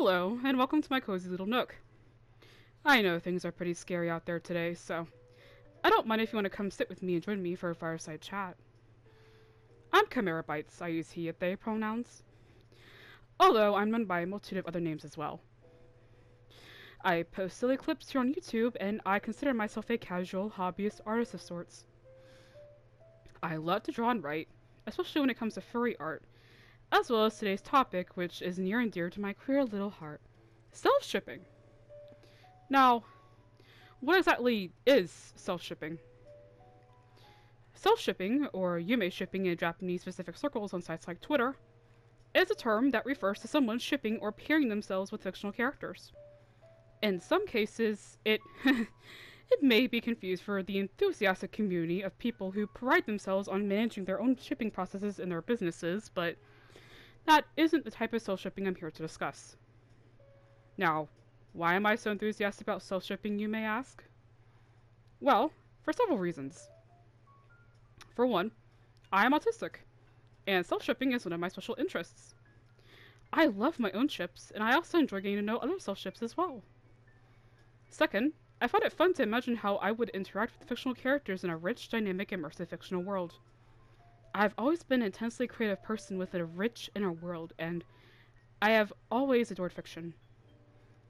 Hello, and welcome to my cozy little nook. I know things are pretty scary out there today, so I don't mind if you want to come sit with me and join me for a fireside chat. I'm Chimera Bites, I use he, it, they pronouns, although I'm known by a multitude of other names as well. I post silly clips here on YouTube, and I consider myself a casual, hobbyist artist of sorts. I love to draw and write, especially when it comes to furry art, as well as today's topic, which is near and dear to my queer little heart, self-shipping. Now, what exactly is self-shipping? Self-shipping, or yume shipping in Japanese-specific circles on sites like Twitter, is a term that refers to someone shipping or pairing themselves with fictional characters. In some cases, it it may be confused for the enthusiastic community of people who pride themselves on managing their own shipping processes in their businesses, but that isn't the type of self-shipping I'm here to discuss. Now, why am I so enthusiastic about self-shipping, you may ask? Well, for several reasons. For one, I am autistic, and self-shipping is one of my special interests. I love my own ships, and I also enjoy getting to know other self-ships as well. Second, I find it fun to imagine how I would interact with fictional characters in a rich, dynamic, immersive fictional world. I've always been an intensely creative person with a rich inner world, and I have always adored fiction.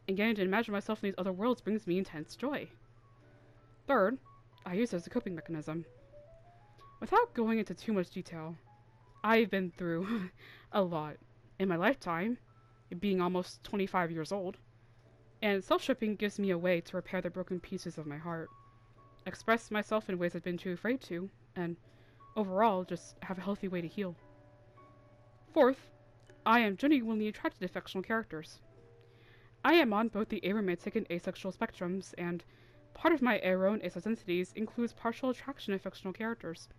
And getting to imagine myself in these other worlds brings me intense joy. Third, I use it as a coping mechanism. Without going into too much detail, I've been through a lot in my lifetime, being almost 25 years old, and self-shipping gives me a way to repair the broken pieces of my heart, express myself in ways I've been too afraid to, and overall just have a healthy way to heal. Fourth, I am genuinely attracted to fictional characters. I am on both the aromantic and asexual spectrums, and part of my aro and asex entities includes partial attraction to fictional characters.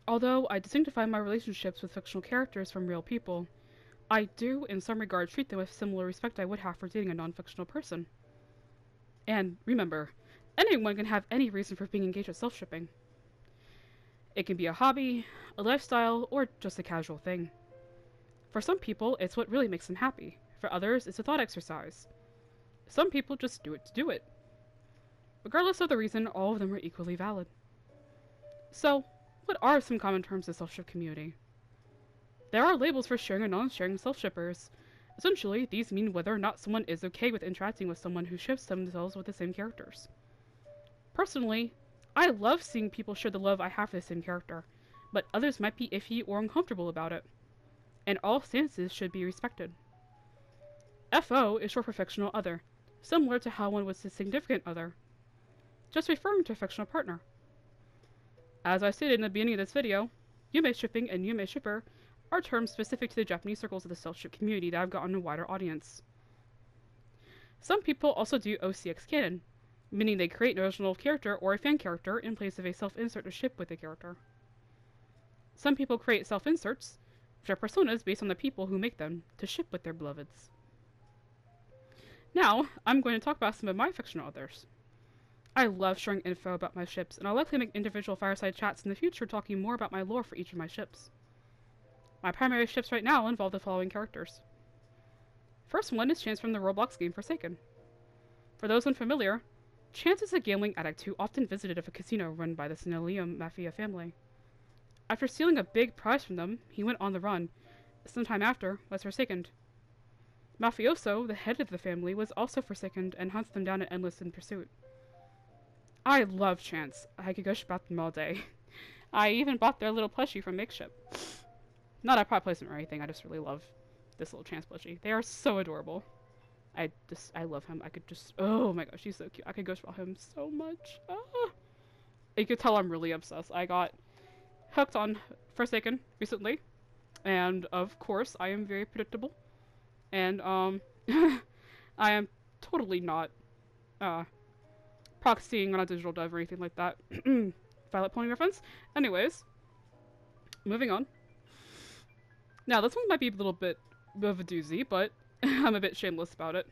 Although I distinguish my relationships with fictional characters from real people, I do, in some regard, treat them with similar respect I would have for dating a non-fictional person. And remember, anyone can have any reason for being engaged with self-shipping. It can be a hobby, a lifestyle, or just a casual thing. For some people, it's what really makes them happy. For others, it's a thought exercise. Some people just do it to do it. Regardless of the reason, all of them are equally valid. So, what are some common terms in the self-ship community? There are labels for sharing or non-sharing self-shippers. Essentially, these mean whether or not someone is okay with interacting with someone who ships themselves with the same characters. Personally, I love seeing people share the love I have for the same character, but others might be iffy or uncomfortable about it. And all stances should be respected. FO is short for fictional other, similar to how one would say significant other, just referring to a fictional partner. As I stated in the beginning of this video, yume shipping and yume shipper are terms specific to the Japanese circles of the self-ship community that have gotten a wider audience. Some people also do OCX canon, meaning they create an original character or a fan character in place of a self-insert to ship with a character. Some people create self-inserts, which are personas based on the people who make them, to ship with their beloveds. Now, I'm going to talk about some of my fictional others. I love sharing info about my ships, and I'll likely make individual fireside chats in the future talking more about my lore for each of my ships. My primary ships right now involve the following characters. First one is Chance from the Roblox game Forsaken. For those unfamiliar, Chance is a gambling addict who often visited a casino run by the Sinalium Mafia family. After stealing a big prize from them, he went on the run. Sometime after, was forsaken. Mafioso, the head of the family, was also forsaken and hunts them down in endless pursuit. I love Chance. I could gush about them all day. I even bought their little plushie from Makeship. Not a product placement or anything, I just really love this little Chance plushie. They are so adorable. I love him. I could just, oh my gosh, he's so cute. I could gush about him so much. Ah. You could tell I'm really obsessed. I got hooked on Forsaken recently, and of course, I am very predictable. And, I am totally not, proxying on a digital dev or anything like that. Violet Pony reference. Anyways, moving on. Now, this one might be a little bit of a doozy, but I'm a bit shameless about it.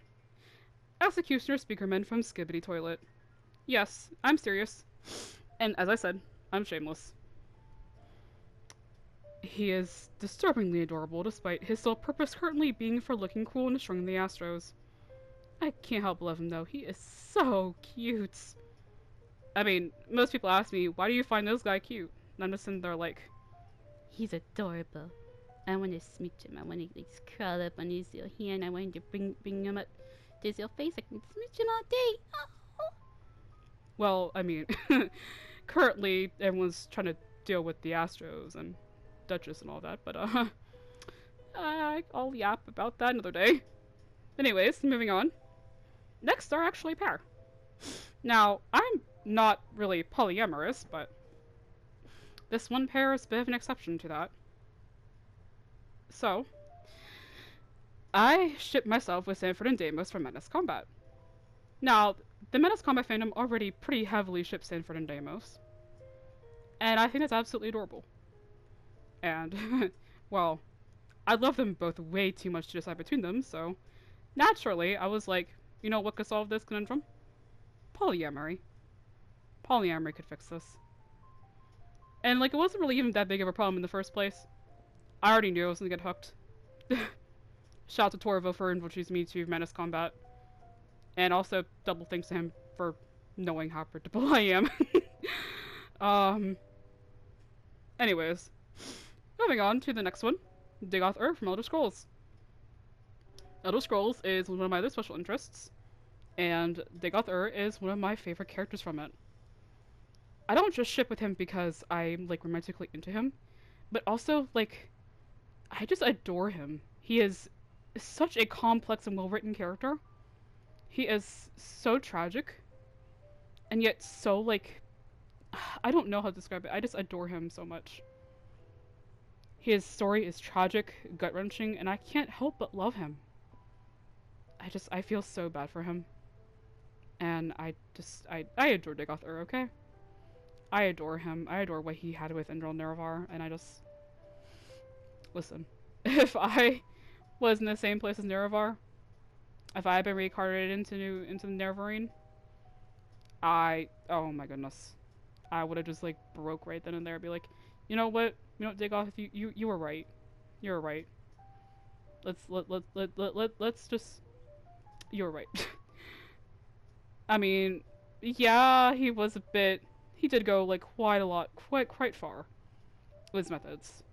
Executioner Speakerman from Skibbity Toilet. Yes, I'm serious. And as I said, I'm shameless. He is disturbingly adorable, despite his sole purpose currently being for looking cool and destroying the Astros. I can't help but love him though. He is so cute. I mean, most people ask me, why do you find this guy cute? And I'm just sitting there like, he's adorable. I want to smooch him. I want to like crawl up on his little hand. I want to bring him up to his little face. I can smooch him all day. Oh. Well, I mean, currently everyone's trying to deal with the Astros and Duchess and all that, but I'll yap about that another day. Anyways, moving on. Next are actually a pair. Now, I'm not really polyamorous, but this one pair is a bit of an exception to that. So, I ship myself with Sanford and Deimos from Menace Combat. Now, the Menace Combat fandom already pretty heavily ships Sanford and Deimos, and I think that's absolutely adorable. And, well, I love them both way too much to decide between them, so naturally, I was like, you know what could solve this conundrum? Polyamory. Polyamory could fix this. And, like, it wasn't really even that big of a problem in the first place. I already knew I was gonna get hooked. Shout out to Torvo for introducing me to Menace Combat. And also, double thanks to him for knowing how predictable I am. Anyways. Moving on to the next one. Dagoth from Elder Scrolls. Elder Scrolls is one of my other special interests. And Dagoth is one of my favorite characters from it. I don't just ship with him because I'm, like, romantically into him. But also, like, I just adore him. He is such a complex and well-written character. He is so tragic. And yet so, like, I don't know how to describe it. I just adore him so much. His story is tragic, gut-wrenching, and I can't help but love him. I feel so bad for him. And I adore Dagoth, okay? I adore him. I adore what he had with Indral Nerevar, and listen, if I was in the same place as Nerevar, if I had been reincarnated into the Nerevarine, oh my goodness, I would have just, like, broke right then and there and be like, you know what, Dagoth, you were right. You were right. Let's just, you were right. I mean, yeah, he did go, like, quite far with his methods.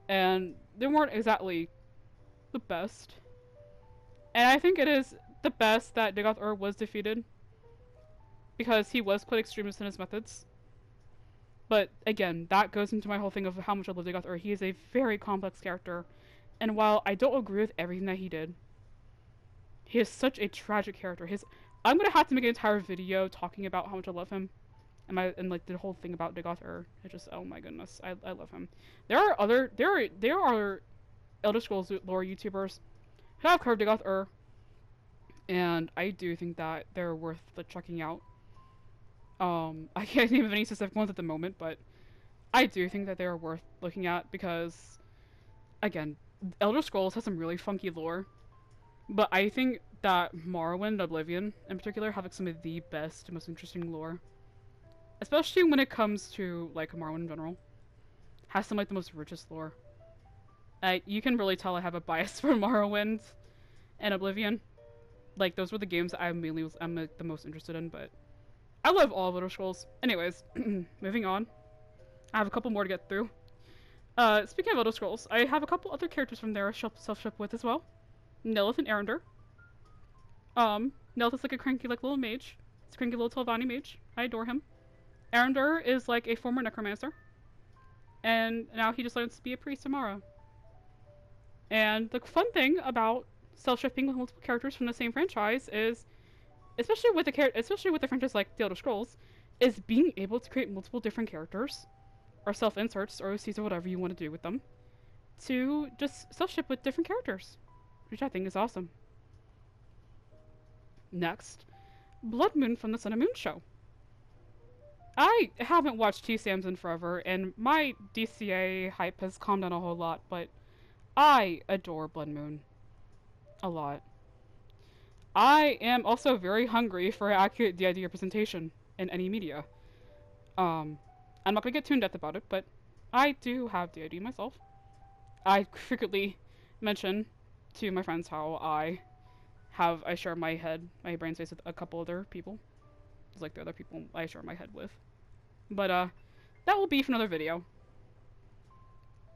And they weren't exactly the best. And I think it is the best that Dagoth was defeated, because he was quite extremist in his methods. But again, that goes into my whole thing of how much I love Dagoth. He is a very complex character, and while I don't agree with everything that he did, he is such a tragic character. I'm gonna have to make an entire video talking about how much I love him, and like the whole thing about Dagoth. Oh my goodness, I love him. There are Elder Scrolls lore YouTubers who have covered Dagoth, and I do think that they're worth checking out. I can't think of any specific ones at the moment, but I do think that they are worth looking at because, again, Elder Scrolls has some really funky lore, but I think that Morrowind, Oblivion, in particular, have, like, some of the best, most interesting lore. Especially when it comes to, like, Morrowind in general. Has some, like, the most richest lore. You can really tell I have a bias for Morrowind and Oblivion. Like, those were the games that I'm like, the most interested in, but I love all of Elder Scrolls. Anyways, moving on. I have a couple more to get through. Speaking of Elder Scrolls, I have a couple other characters from there I self-ship with as well. Nilith and Arendar. Nilith is like a cranky, like, little mage. It's a cranky little Telvanni mage. I adore him. Arendar is like a former necromancer. And now he just learns to be a priest tomorrow. And the fun thing about self-shipping with multiple characters from the same franchise is, especially with a franchise like The Elder Scrolls, is being able to create multiple different characters, or self-inserts, or OCs, or whatever you want to do with them, to just self-ship with different characters, which I think is awesome. Next, Blood Moon from the Sun and Moon show. I haven't watched T-Sams in forever, and my DCA hype has calmed down a whole lot, but I adore Blood Moon a lot. I am also very hungry for accurate D&D representation in any media. I'm not gonna get too in depth about it, but I do have the ID myself. I frequently mention to my friends how I share my brain space with a couple other people. It's like the other people I share my head with. But that will be for another video.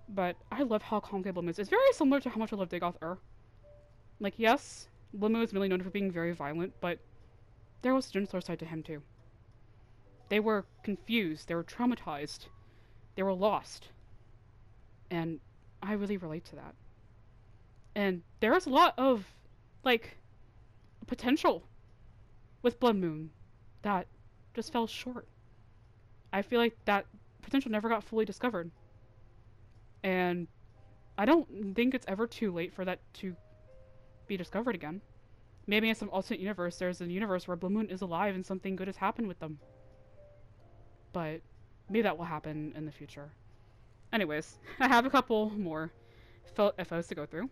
But I love how complicated Blue is. It's very similar to how much I love Dagoth. Like, yes, Blue is really known for being very violent, but there was a gentler side to him too. They were confused, they were traumatized, they were lost. And I really relate to that. And there's a lot of, like, potential with Blood Moon that just fell short. I feel like that potential never got fully discovered. And I don't think it's ever too late for that to be discovered again. Maybe in some alternate universe, there's a universe where Blue Moon is alive and something good has happened with them. But maybe that will happen in the future. Anyways, I have a couple more FOs to go through.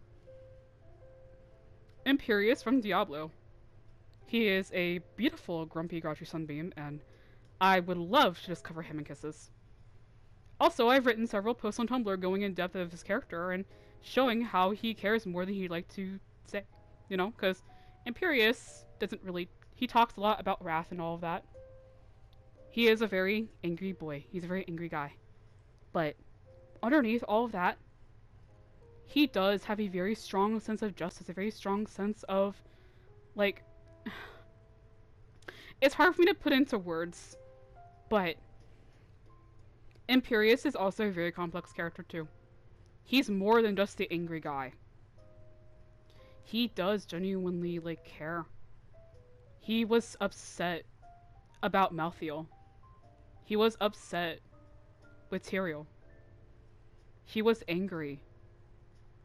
Imperius from Diablo. He is a beautiful, grumpy, grouchy sunbeam, and I would love to just cover him in kisses. Also, I've written several posts on Tumblr going in depth of his character and showing how he cares more than he'd like to say. You know, because Imperius doesn't really... He talks a lot about wrath and all of that. He is a very angry boy. He's a very angry guy. But underneath all of that, he does have a very strong sense of justice, a very strong sense of, like... It's hard for me to put into words, but Imperius is also a very complex character too. He's more than just the angry guy. He does genuinely, like, care. He was upset about Malthael. He was upset with Tyrael. He was angry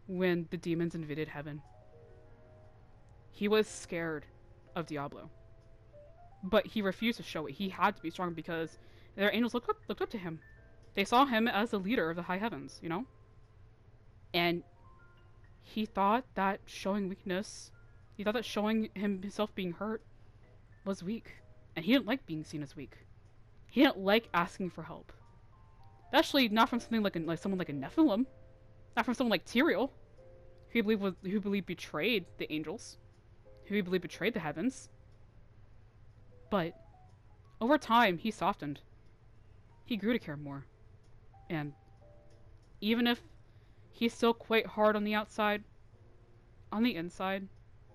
when the demons invaded heaven. He was scared of Diablo. But he refused to show it. He had to be strong because their angels looked up to him. They saw him as the leader of the high heavens, you know? And he thought that showing weakness, he thought that showing himself being hurt was weak. And he didn't like being seen as weak. He didn't like asking for help. Especially not from something like someone like a Nephilim. Not from someone like Tyrael, who he believed betrayed the angels. Who he believed betrayed the heavens. But over time, he softened. He grew to care more. And even if he's still quite hard on the outside, on the inside,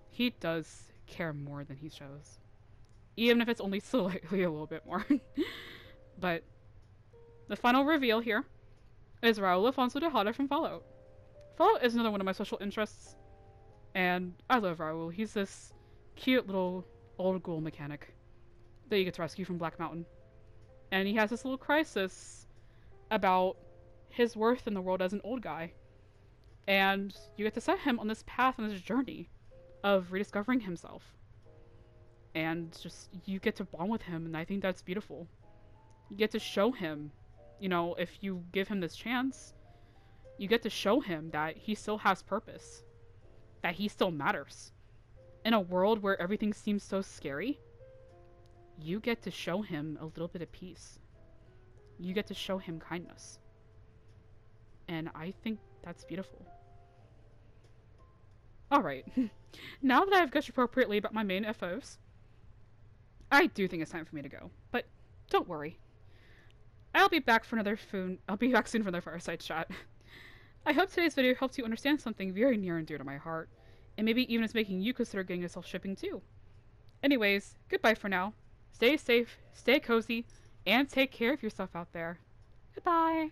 he does care more than he shows. Even if it's only slightly a little bit more. But the final reveal here is Raul Alfonso Tejada from Fallout. Fallout is another one of my special interests. And I love Raul. He's this cute little old ghoul mechanic that you get to rescue from Black Mountain. And he has this little crisis about his worth in the world as an old guy. And you get to set him on this path, on this journey of rediscovering himself. And just, you get to bond with him, and I think that's beautiful. You get to show him, you know, if you give him this chance, you get to show him that he still has purpose. That he still matters. In a world where everything seems so scary, you get to show him a little bit of peace. You get to show him kindness. And I think that's beautiful. Alright, now that I've gushed appropriately about my main FOs, I do think it's time for me to go. But don't worry. I'll be back soon for another Fireside chat. I hope today's video helps you understand something very near and dear to my heart, and maybe even is making you consider getting a self-shipping too. Anyways, goodbye for now. Stay safe, stay cozy, and take care of yourself out there. Goodbye!